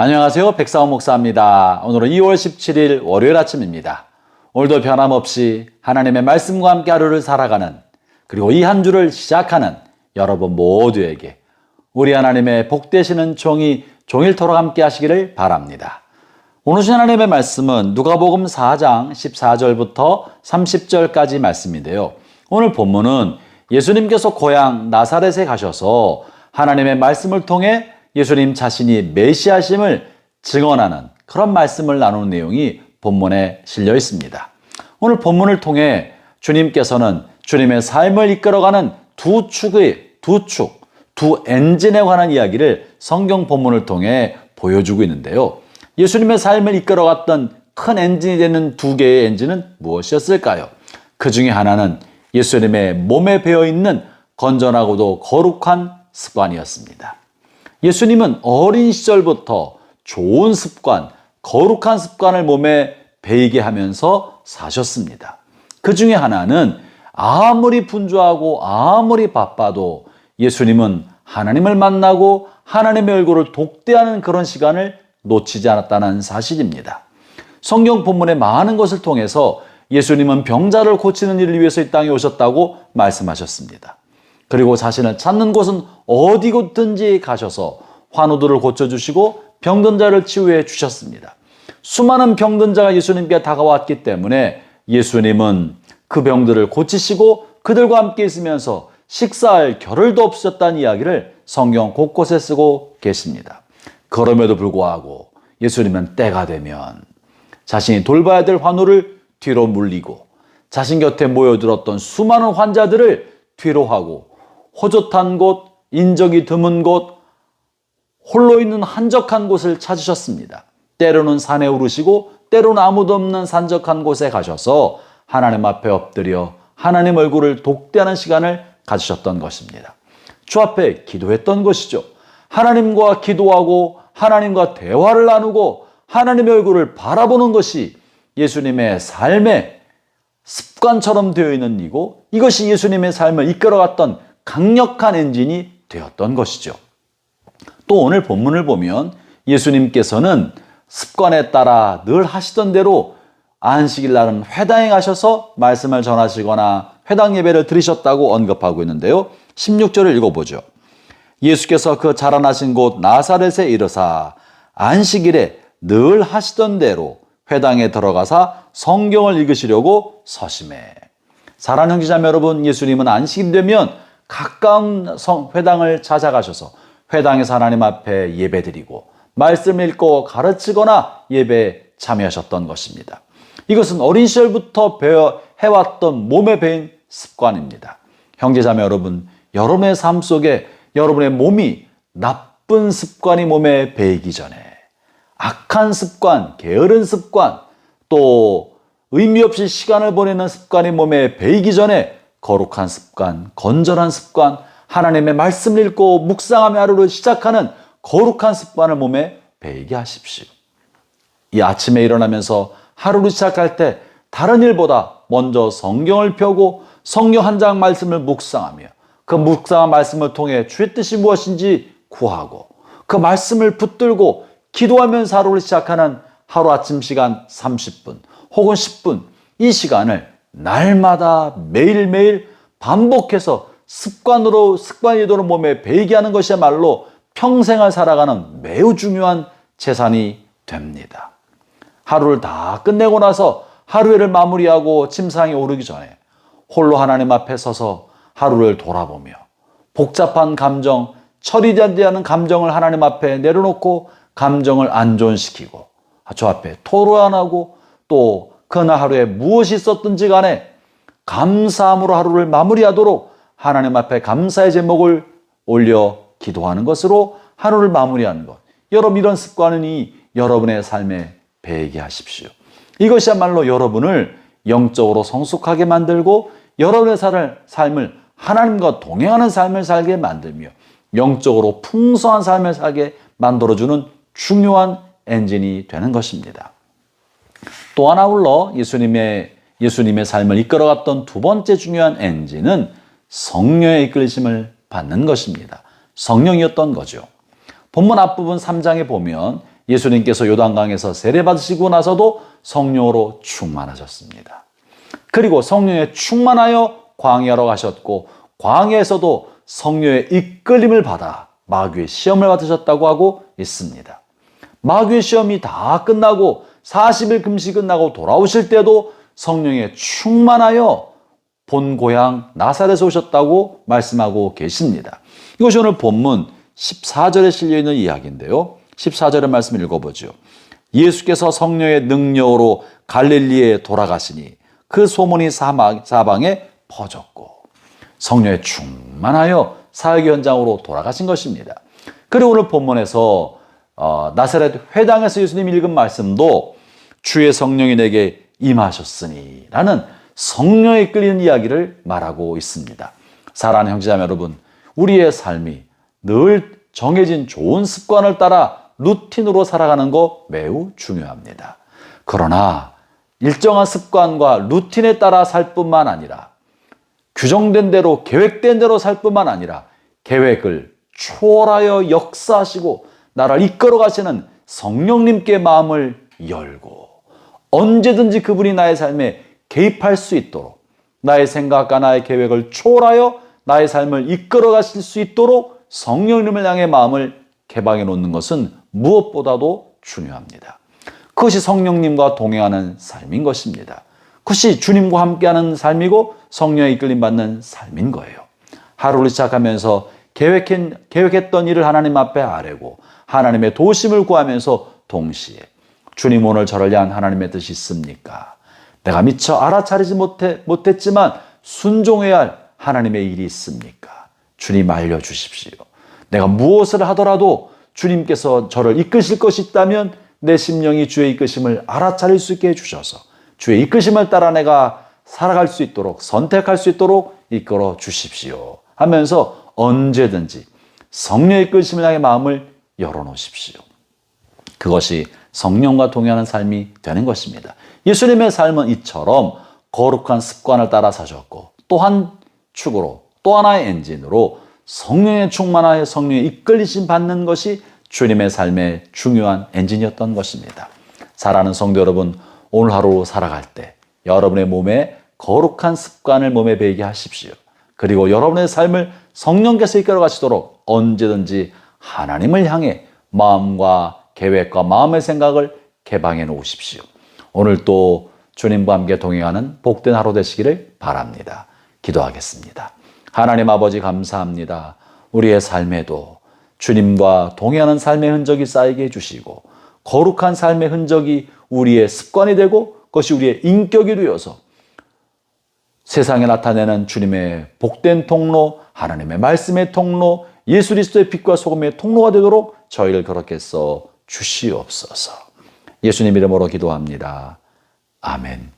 안녕하세요. 백사원 목사입니다. 오늘은 2월 17일 월요일 아침입니다. 오늘도 변함없이 하나님의 말씀과 함께 하루를 살아가는, 그리고 이 한 주를 시작하는 여러분 모두에게 우리 하나님의 복되시는 종일토록 함께 하시기를 바랍니다. 오늘 주신 하나님의 말씀은 누가복음 4장 14절부터 30절까지 말씀인데요. 오늘 본문은 예수님께서 고향 나사렛에 가셔서 하나님의 말씀을 통해 예수님 자신이 메시아심을 증언하는 그런 말씀을 나누는 내용이 본문에 실려 있습니다. 오늘 본문을 통해 주님께서는 주님의 삶을 이끌어가는 두 엔진에 관한 이야기를 성경 본문을 통해 보여주고 있는데요. 예수님의 삶을 이끌어갔던 큰 엔진이 되는 두 개의 엔진은 무엇이었을까요? 그 중에 하나는 예수님의 몸에 배어있는 건전하고도 거룩한 습관이었습니다. 예수님은 어린 시절부터 좋은 습관, 거룩한 습관을 몸에 배이게 하면서 사셨습니다. 그 중에 하나는 아무리 분주하고 아무리 바빠도 예수님은 하나님을 만나고 하나님의 얼굴을 독대하는 그런 시간을 놓치지 않았다는 사실입니다. 성경 본문의 많은 것을 통해서 예수님은 병자를 고치는 일을 위해서 이 땅에 오셨다고 말씀하셨습니다. 그리고 자신을 찾는 곳은 어디든지 가셔서 환우들을 고쳐주시고 병든 자를 치유해 주셨습니다. 수많은 병든 자가 예수님께 다가왔기 때문에 예수님은 그 병들을 고치시고 그들과 함께 있으면서 식사할 겨를도 없으셨다는 이야기를 성경 곳곳에 쓰고 계십니다. 그럼에도 불구하고 예수님은 때가 되면 자신이 돌봐야 될 환우를 뒤로 물리고 자신 곁에 모여들었던 수많은 환자들을 뒤로 하고 호젓한 곳, 인적이 드문 곳, 홀로 있는 한적한 곳을 찾으셨습니다. 때로는 산에 오르시고 때로는 아무도 없는 산적한 곳에 가셔서 하나님 앞에 엎드려 하나님 얼굴을 독대하는 시간을 가지셨던 것입니다. 주 앞에 기도했던 것이죠. 하나님과 기도하고 하나님과 대화를 나누고 하나님의 얼굴을 바라보는 것이 예수님의 삶의 습관처럼 되어 있는 이고, 이것이 예수님의 삶을 이끌어갔던 강력한 엔진이 되었던 것이죠. 또 오늘 본문을 보면 예수님께서는 습관에 따라 늘 하시던 대로 안식일 날은 회당에 가셔서 말씀을 전하시거나 회당 예배를 드리셨다고 언급하고 있는데요. 16절을 읽어보죠. 예수께서 그 자라나신 곳 나사렛에 이르사 안식일에 늘 하시던 대로 회당에 들어가사 성경을 읽으시려고 서심해. 사랑하는 형제자매 여러분, 예수님은 안식일 되면 가까운 회당을 찾아가셔서 회당에서 하나님 앞에 예배드리고 말씀 읽고 가르치거나 예배에 참여하셨던 것입니다. 이것은 어린 시절부터 해왔던 몸에 배인 습관입니다. 형제자매 여러분, 여러분의 삶 속에 여러분의 몸이 나쁜 습관이 몸에 배이기 전에 악한 습관, 게으른 습관, 또 의미 없이 시간을 보내는 습관이 몸에 배이기 전에 거룩한 습관, 건전한 습관, 하나님의 말씀을 읽고 묵상하며 하루를 시작하는 거룩한 습관을 몸에 배이게 하십시오. 이 아침에 일어나면서 하루를 시작할 때 다른 일보다 먼저 성경을 펴고 성경 한 장 말씀을 묵상하며 그 묵상한 말씀을 통해 주의 뜻이 무엇인지 구하고 그 말씀을 붙들고 기도하면서 하루를 시작하는 하루아침 시간 30분 혹은 10분, 이 시간을 날마다 매일매일 반복해서 습관이 되도록 몸에 배이게 하는 것이야말로 평생을 살아가는 매우 중요한 재산이 됩니다. 하루를 다 끝내고 나서 하루를 마무리하고 침상에 오르기 전에 홀로 하나님 앞에 서서 하루를 돌아보며 복잡한 감정, 처리되지 않은 감정을 하나님 앞에 내려놓고 감정을 안존시키고 저 앞에 토론하고 또 그날 하루에 무엇이 있었든지 간에 감사함으로 하루를 마무리하도록 하나님 앞에 감사의 제목을 올려 기도하는 것으로 하루를 마무리하는 것. 여러분, 이런 습관이 여러분의 삶에 배이게 하십시오. 이것이야말로 여러분을 영적으로 성숙하게 만들고 여러분의 삶을 하나님과 동행하는 삶을 살게 만들며 영적으로 풍성한 삶을 살게 만들어주는 중요한 엔진이 되는 것입니다. 또 하나 홀로 예수님의 삶을 이끌어갔던 두 번째 중요한 엔진은 성령의 이끌심을 받는 것입니다. 성령이었던 거죠. 본문 앞부분 3장에 보면 예수님께서 요단강에서 세례받으시고 나서도 성령으로 충만하셨습니다. 그리고 성령에 충만하여 광야로 가셨고 광야에서도 성령의 이끌림을 받아 마귀의 시험을 받으셨다고 하고 있습니다. 마귀의 시험이 다 끝나고 40일 금식 끝나고 돌아오실 때도 성령에 충만하여 본 고향 나사렛에 오셨다고 말씀하고 계십니다. 이것이 오늘 본문 14절에 실려있는 이야기인데요. 14절의 말씀을 읽어보죠. 예수께서 성령의 능력으로 갈릴리에 돌아가시니 그 소문이 사방에 퍼졌고 성령에 충만하여 사역 현장으로 돌아가신 것입니다. 그리고 오늘 본문에서 나사렛 회당에서 예수님이 읽은 말씀도 주의 성령이 내게 임하셨으니 라는 성령에 이끌리는 이야기를 말하고 있습니다. 사랑하는 형제자매 여러분, 우리의 삶이 늘 정해진 좋은 습관을 따라 루틴으로 살아가는 거 매우 중요합니다. 그러나 일정한 습관과 루틴에 따라 살 뿐만 아니라 규정된 대로 계획된 대로 살 뿐만 아니라 계획을 초월하여 역사하시고 나를 이끌어 가시는 성령님께 마음을 열고 언제든지 그분이 나의 삶에 개입할 수 있도록 나의 생각과 나의 계획을 초월하여 나의 삶을 이끌어 가실 수 있도록 성령님을 향해 마음을 개방해 놓는 것은 무엇보다도 중요합니다. 그것이 성령님과 동행하는 삶인 것입니다. 그것이 주님과 함께하는 삶이고 성령의 이끌림 받는 삶인 거예요. 하루를 시작하면서 계획했던 일을 하나님 앞에 아뢰고 하나님의 도우심을 구하면서 동시에 주님 오늘 저를 위한 하나님의 뜻이 있습니까? 내가 미처 알아차리지 못했지만 순종해야 할 하나님의 일이 있습니까? 주님 알려주십시오. 내가 무엇을 하더라도 주님께서 저를 이끄실 것이 있다면 내 심령이 주의 이끄심을 알아차릴 수 있게 해주셔서 주의 이끄심을 따라 내가 살아갈 수 있도록 선택할 수 있도록 이끌어 주십시오 하면서 언제든지 성령의 이끄심을 향해 마음을 열어놓으십시오. 그것이 성령과 동행하는 삶이 되는 것입니다. 예수님의 삶은 이처럼 거룩한 습관을 따라 사셨고 또 한 축으로 또 하나의 엔진으로 성령에 충만하여 성령에 이끌리심 받는 것이 주님의 삶의 중요한 엔진이었던 것입니다. 사랑하는 성도 여러분, 오늘 하루 살아갈 때 여러분의 몸에 거룩한 습관을 몸에 배이게 하십시오. 그리고 여러분의 삶을 성령께서 이끌어 가시도록 언제든지 하나님을 향해 마음과 계획과 마음의 생각을 개방해 놓으십시오. 오늘 또 주님과 함께 동행하는 복된 하루 되시기를 바랍니다. 기도하겠습니다. 하나님 아버지 감사합니다. 우리의 삶에도 주님과 동행하는 삶의 흔적이 쌓이게 해주시고 거룩한 삶의 흔적이 우리의 습관이 되고 그것이 우리의 인격이 되어서 세상에 나타내는 주님의 복된 통로, 하나님의 말씀의 통로, 예수 그리스도의 빛과 소금의 통로가 되도록 저희를 그렇게 써 주시옵소서. 예수님 이름으로 기도합니다. 아멘.